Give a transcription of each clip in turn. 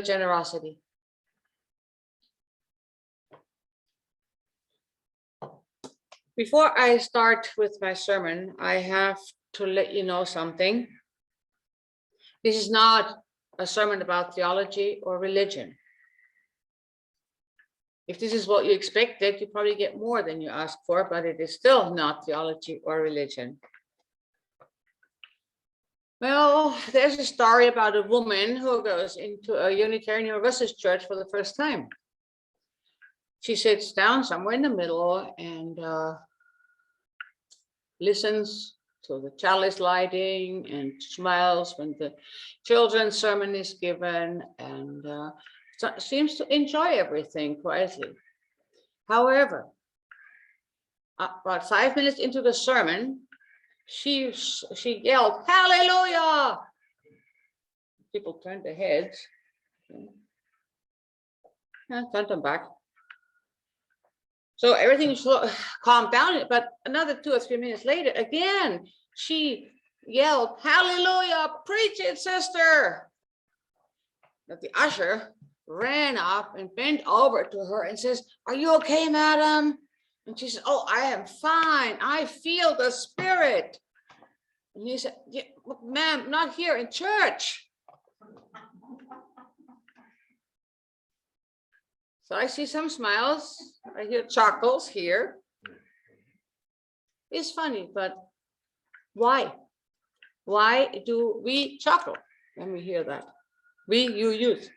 generosity. Before I start with my sermon, I have to let you know something. This is not a sermon about theology or religion. If this is what you expected, you probably get more than you asked for, but it is still not theology or religion. Well, there's a story about a woman who goes into a Unitarian Universalist church for the first time. She sits down somewhere in the middle and listens to the chalice lighting and smiles when the children's sermon is given, and seems to enjoy everything quietly. However, about 5 minutes into the sermon, she yelled, "Hallelujah!" People turned their heads and turned them back. So everything calmed down, but another 2 or 3 minutes later, again, she yelled, "Hallelujah, preach it, sister." But the usher ran up and bent over to her and says, "Are you okay, madam?" And she said, "Oh, I am fine. I feel the Spirit." And he said, "Yeah, ma'am, not here in church." So I see some smiles. I hear chuckles here. It's funny, but why? Why do we chuckle when we hear that? You youth.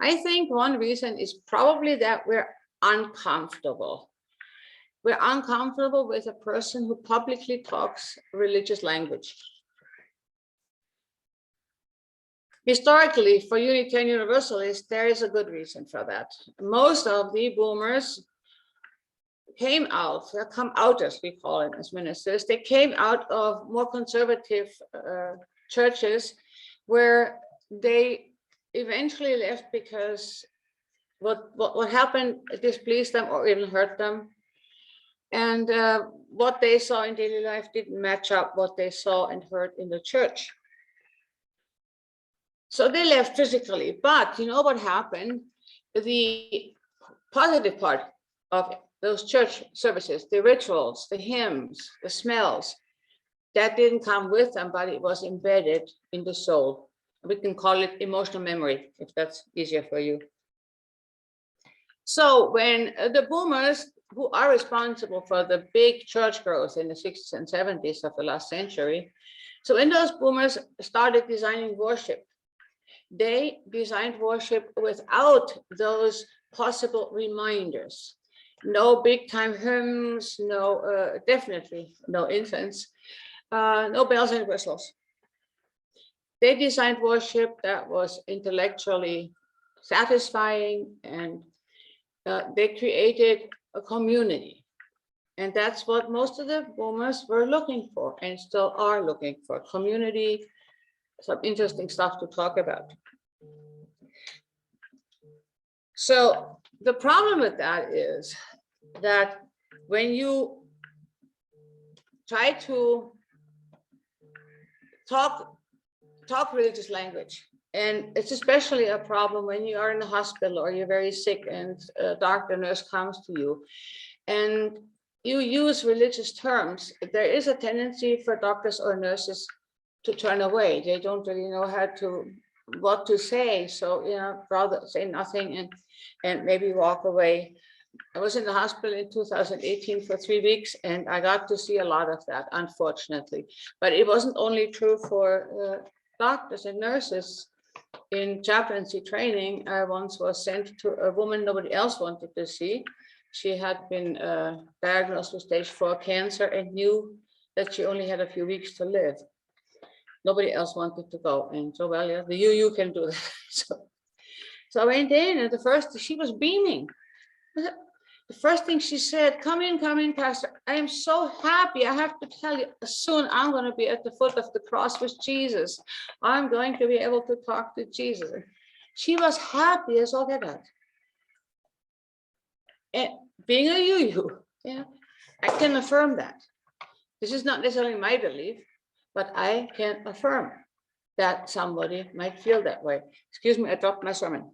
I think one reason is probably that we're uncomfortable. We're uncomfortable with a person who publicly talks religious language. Historically, for Unitarian Universalists, there is a good reason for that. Most of the boomers come out, as we call it as ministers. They came out of more conservative churches where they eventually left because what happened displeased them or even hurt them. And what they saw in daily life didn't match up what they saw and heard in the church. So they left physically, but you know what happened? The positive part of those church services, the rituals, the hymns, the smells, that didn't come with them, but it was embedded in the soul. We can call it emotional memory, if that's easier for you. So when the boomers, who are responsible for the big church growth in the 60s and 70s of the last century, so when those boomers started designing worship, they designed worship without those possible reminders. No big time hymns, no, definitely no incense, no bells and whistles. They designed worship that was intellectually satisfying, and they created a community. And that's what most of the boomers were looking for and still are looking for: community, some interesting stuff to talk about. So the problem with that is that when you try to talk religious language, and it's especially a problem when you are in the hospital or you're very sick and a doctor, nurse comes to you and you use religious terms, there is a tendency for doctors or nurses to turn away. They don't really know what to say. So, rather say nothing and maybe walk away. I was in the hospital in 2018 for 3 weeks, and I got to see a lot of that, unfortunately. But it wasn't only true for doctors and nurses. In chaplaincy training, I once was sent to a woman nobody else wanted to see. She had been diagnosed with stage 4 cancer and knew that she only had a few weeks to live. Nobody else wanted to go. And so, well, yeah, you can do that. So I went in, and she was beaming. The first thing she said, come in, Pastor. I am so happy. I have to tell you, soon I'm going to be at the foot of the cross with Jesus. I'm going to be able to talk to Jesus. She was happy as all get out. And being a yeah, I can affirm that. This is not necessarily my belief, but I can affirm that somebody might feel that way. Excuse me, I dropped my sermon.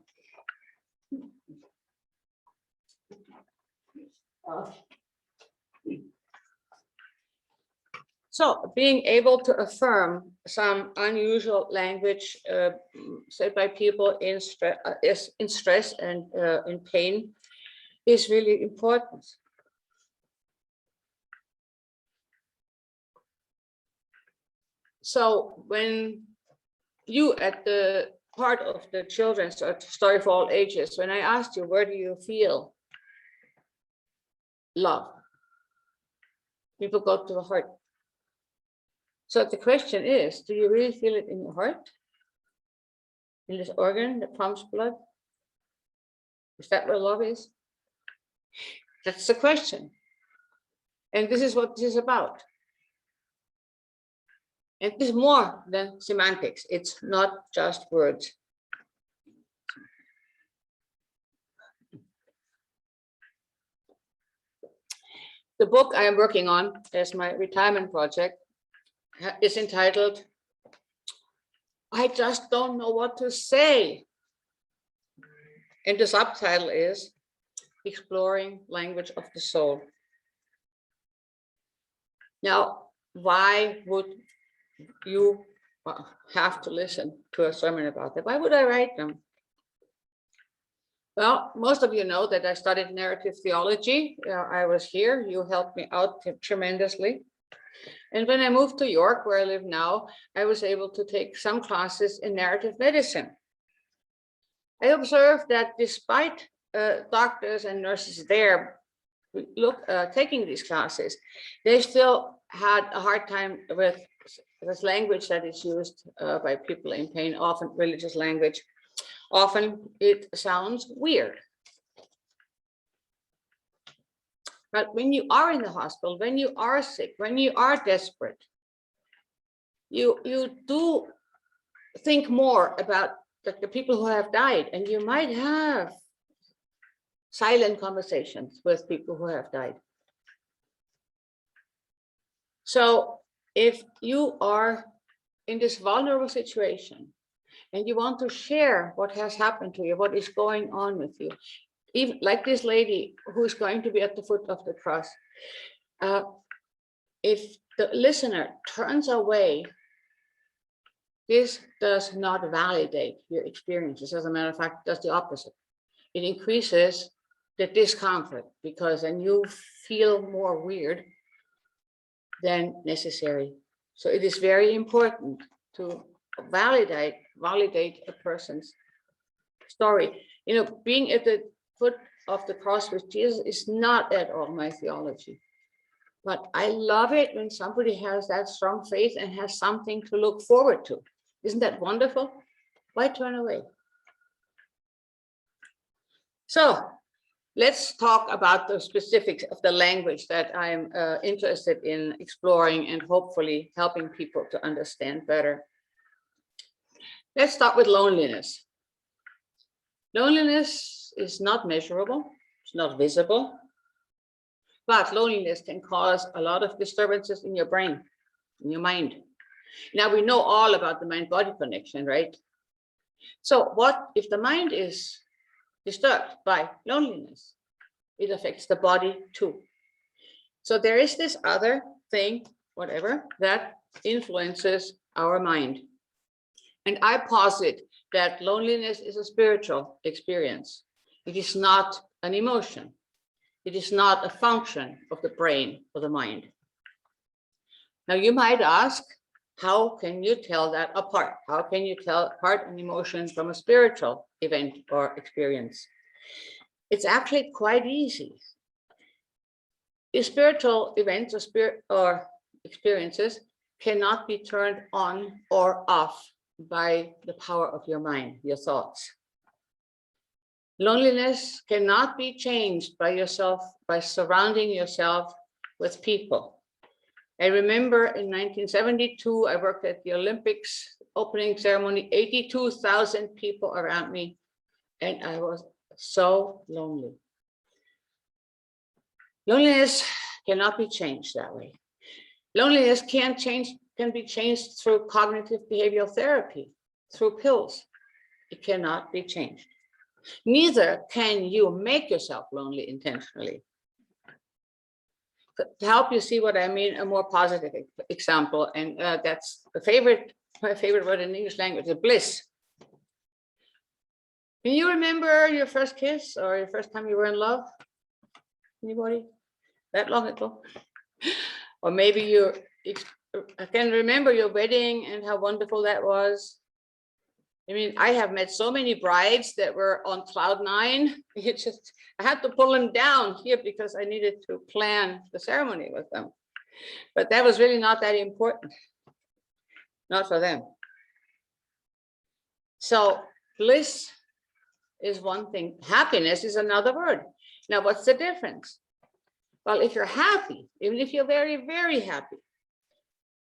So being able to affirm some unusual language said by people in stress and in pain is really important. So when you at the part of the children's story for all ages, when I asked you, where do you feel love? People go to the heart. So the question is, do you really feel it in your heart? In this organ that pumps blood? Is that where love is? That's the question. And this is what this is about. And it is more than semantics. It's not just words. The book I am working on as my retirement project is entitled, I just don't know what to say. And the subtitle is Exploring Language of the Soul. Now, why would you have to listen to a sermon about that? Why would I write them? Well, most of you know that I studied narrative theology. I was here. You helped me out tremendously. And when I moved to York, where I live now, I was able to take some classes in narrative medicine. I observed that despite doctors and nurses there taking these classes, they still had a hard time with this language that is used by people in pain, often religious language. Often it sounds weird. But when you are in the hospital, when you are sick, when you are desperate, you do think more about the people who have died, and you might have silent conversations with people who have died. So if you are in this vulnerable situation and you want to share what has happened to you, what is going on with you, even like this lady who is going to be at the foot of the cross, if the listener turns away, this does not validate your experiences. As a matter of fact, it does the opposite. It increases the discomfort because then you feel more weird than necessary. So it is very important to validate a person's story. You know, being at the foot of the cross with Jesus is not at all my theology. But I love it when somebody has that strong faith and has something to look forward to. Isn't that wonderful? Why turn away? So let's talk about the specifics of the language that I'm interested in exploring and hopefully helping people to understand better. Let's start with loneliness. Loneliness is not measurable, it's not visible, but loneliness can cause a lot of disturbances in your brain, in your mind. Now we know all about the mind-body connection, right? So what if the mind is disturbed by loneliness? It affects the body too. So there is this other thing, whatever, that influences our mind. And I posit that loneliness is a spiritual experience. It is not an emotion. It is not a function of the brain or the mind. Now you might ask, how can you tell that apart? How can you tell apart an emotion from a spiritual event or experience? It's actually quite easy. If spiritual events or experiences cannot be turned on or off by the power of your mind, your thoughts. Loneliness cannot be changed by yourself, by surrounding yourself with people. I remember in 1972, I worked at the Olympics opening ceremony, 82,000 people around me, and I was so lonely. Loneliness cannot be changed that way. Loneliness can't change can be changed through cognitive behavioral therapy, through pills. It cannot be changed. Neither can you make yourself lonely intentionally. To help you see what I mean, a more positive example, and that's my favorite word in the English language, is bliss. Can you remember your first kiss or your first time you were in love? Anybody? That long ago? Or maybe you can remember your wedding and how wonderful that was. I mean, I have met so many brides that were on cloud nine. I had to pull them down here because I needed to plan the ceremony with them. But that was really not that important. Not for them. So bliss is one thing. Happiness is another word. Now, what's the difference? Well, if you're happy, even if you're very, very happy,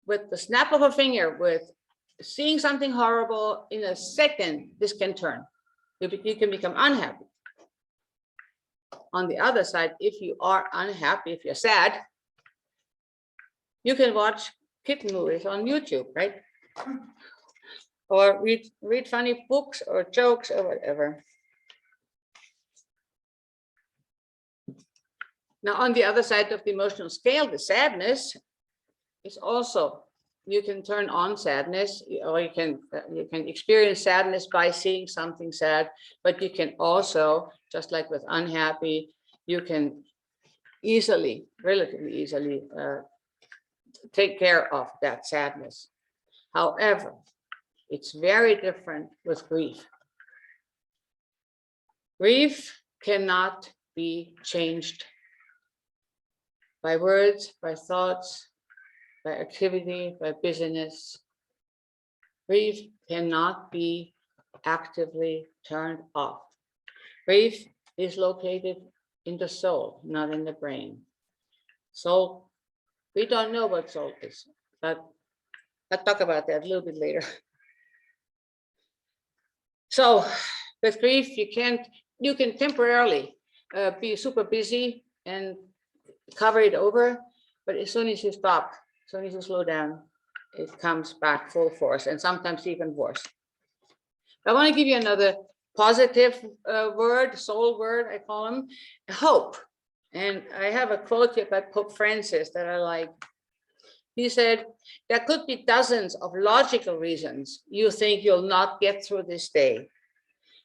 with the snap of a finger, with seeing something horrible, in a second, this can turn. You can become unhappy. On the other side, if you are unhappy, if you're sad, you can watch kitten movies on YouTube, right? Or read funny books or jokes or whatever. Now, on the other side of the emotional scale, the sadness is also, you can turn on sadness, or you can experience sadness by seeing something sad, but you can also, just like with unhappy, you can easily, relatively easily, take care of that sadness. However, it's very different with grief. Grief cannot be changed by words, by thoughts, by activity, by busyness. Grief cannot be actively turned off. Grief is located in the soul, not in the brain. Soul, we don't know what soul is, but I'll talk about that a little bit later. So with grief, you can temporarily be super busy and cover it over, but as soon as you stop, as soon as you slow down, it comes back full force, and sometimes even worse. I want to give you another positive word, soul word, I call them, hope. And I have a quote here by Pope Francis that I like. He said, there could be dozens of logical reasons you think you'll not get through this day.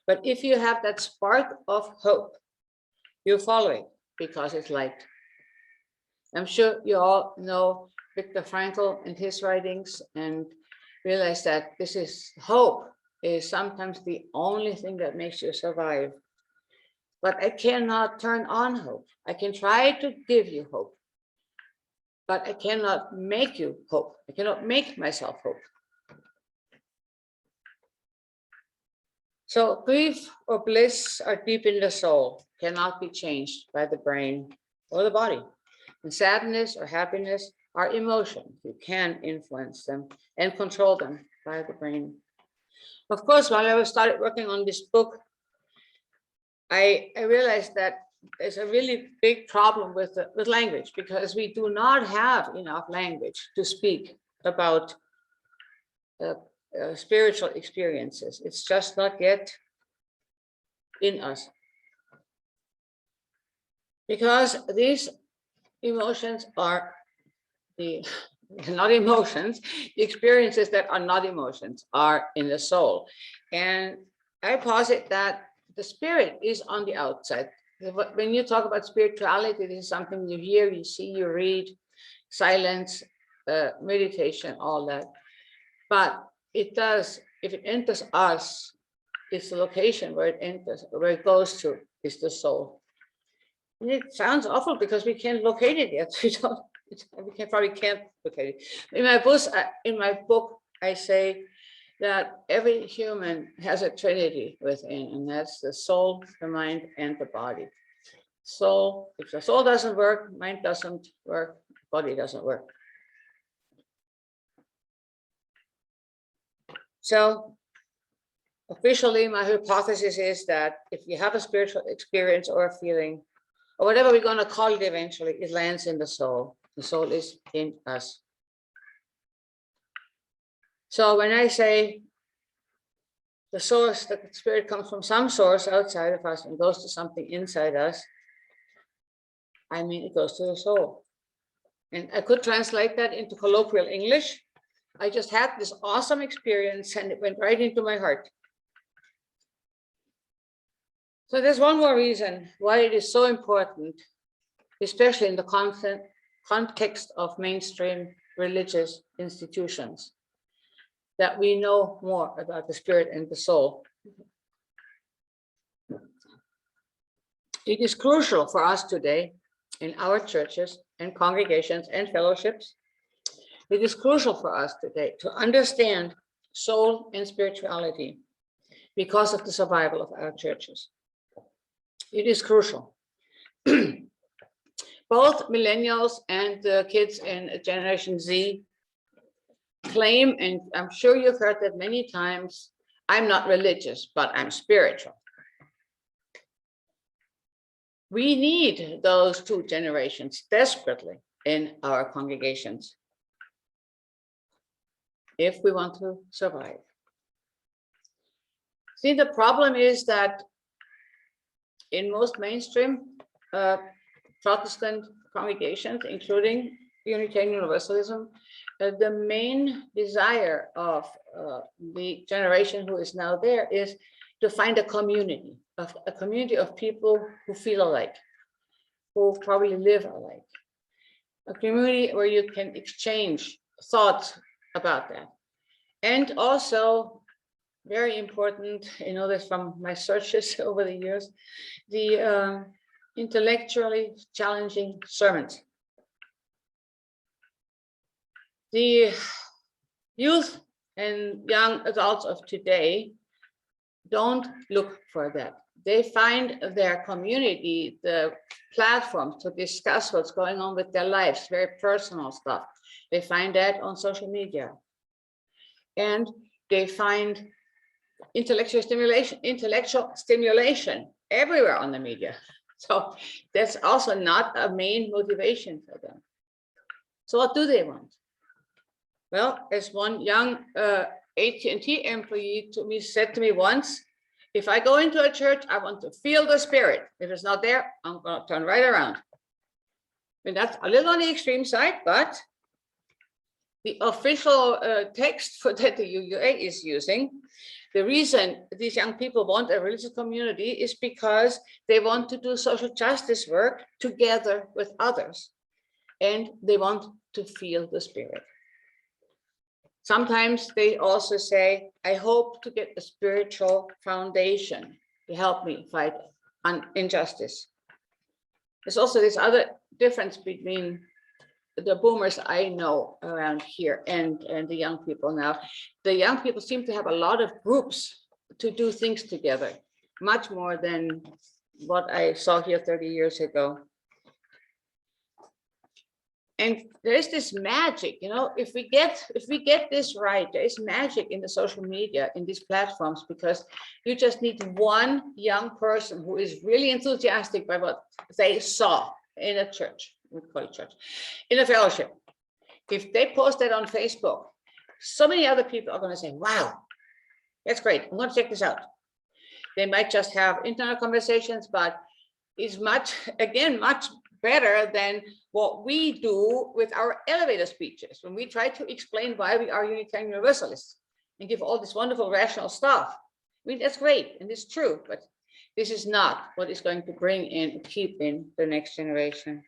But if you have that spark of hope, you follow it because it's light. I'm sure you all know Viktor Frankl and his writings and realize that this is hope is sometimes the only thing that makes you survive. But I cannot turn on hope. I can try to give you hope, but I cannot make you hope. I cannot make myself hope. So grief or bliss are deep in the soul, cannot be changed by the brain or the body. And sadness or happiness are emotions. You can influence them and control them by the brain. Of course, while I started working on this book, I realized that there's a really big problem with language, because we do not have enough language to speak about spiritual experiences. It's just not yet in us. Because these emotions are not emotions, the experiences that are not emotions are in the soul. And I posit that the spirit is on the outside. When you talk about spirituality, this is something you hear, you see, you read, silence, meditation, all that. But it does, if it enters us, it's the location where it enters, where it goes to, is the soul. And it sounds awful because we can't locate it yet. Probably can't locate it. In my book, I say that every human has a trinity within, and that's the soul, the mind, and the body. Soul, if the soul doesn't work, mind doesn't work, body doesn't work. So officially, my hypothesis is that if you have a spiritual experience or a feeling, or whatever we're going to call it eventually, it lands in the soul. The soul is in us. So when I say the source, the spirit comes from some source outside of us and goes to something inside us, I mean it goes to the soul. And I could translate that into colloquial English. I just had this awesome experience and it went right into my heart. So there's one more reason why it is so important, especially in the context of mainstream religious institutions, that we know more about the spirit and the soul. It is crucial for us today in our churches and congregations and fellowships. It is crucial for us today to understand soul and spirituality because of the survival of our churches. It is crucial. Both millennials and the kids in Generation Z claim, and I'm sure you've heard that many times, I'm not religious, but I'm spiritual. We need those two generations desperately in our congregations if we want to survive. See, the problem is that in most mainstream Protestant congregations, including Unitarian Universalism, the main desire of the generation who is now there is to find a community of people who feel alike, who probably live alike, a community where you can exchange thoughts about that. And also, very important, you know this from my searches over the years, the intellectually challenging sermons. The youth and young adults of today don't look for that. They find their community, the platforms to discuss what's going on with their lives, very personal stuff. They find that on social media. And they find intellectual stimulation everywhere on the media. So that's also not a main motivation for them. So what do they want? Well, as one young AT&T employee said to me once, if I go into a church, I want to feel the spirit. If it's not there, I'm going to turn right around. And that's a little on the extreme side, but the official text for that the UUA is using, the reason these young people want a religious community is because they want to do social justice work together with others. And they want to feel the spirit. Sometimes they also say, I hope to get a spiritual foundation to help me fight injustice. There's also this other difference between the boomers I know around here and the young people now. The young people seem to have a lot of groups to do things together, much more than what I saw here 30 years ago. And there is this magic, you know, if we get this right, there is magic in the social media, in these platforms, because you just need one young person who is really enthusiastic by what they saw in a church, we call it church, in a fellowship. If they post that on Facebook, so many other people are going to say, wow, that's great, I'm going to check this out. They might just have internal conversations, but it's much better than what we do with our elevator speeches when we try to explain why we are Unitarian Universalists and give all this wonderful rational stuff. I mean, that's great and it's true, but this is not what is going to bring in, keep in the next generation.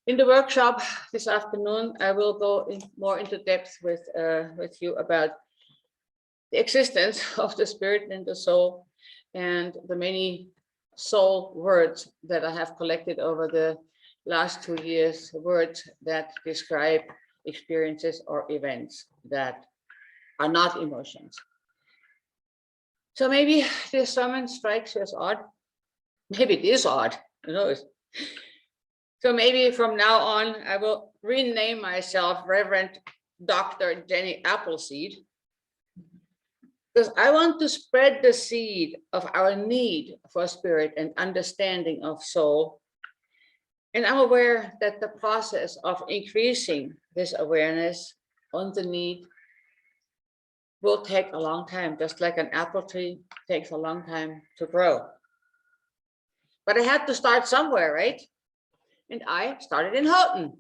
In the workshop this afternoon, I will go more into depth with you about the existence of the spirit and the soul and the many soul words that I have collected over the last 2 years, words that describe experiences or events that are not emotions. So maybe this sermon strikes you as odd. Maybe it is odd, who knows? So maybe from now on, I will rename myself Reverend Dr. Jenny Appleseed, because I want to spread the seed of our need for spirit and understanding of soul And I'm aware that the process of increasing this awareness on the need will take a long time, just like an apple tree takes a long time to grow. But I had to start somewhere, right? And I started in Houghton.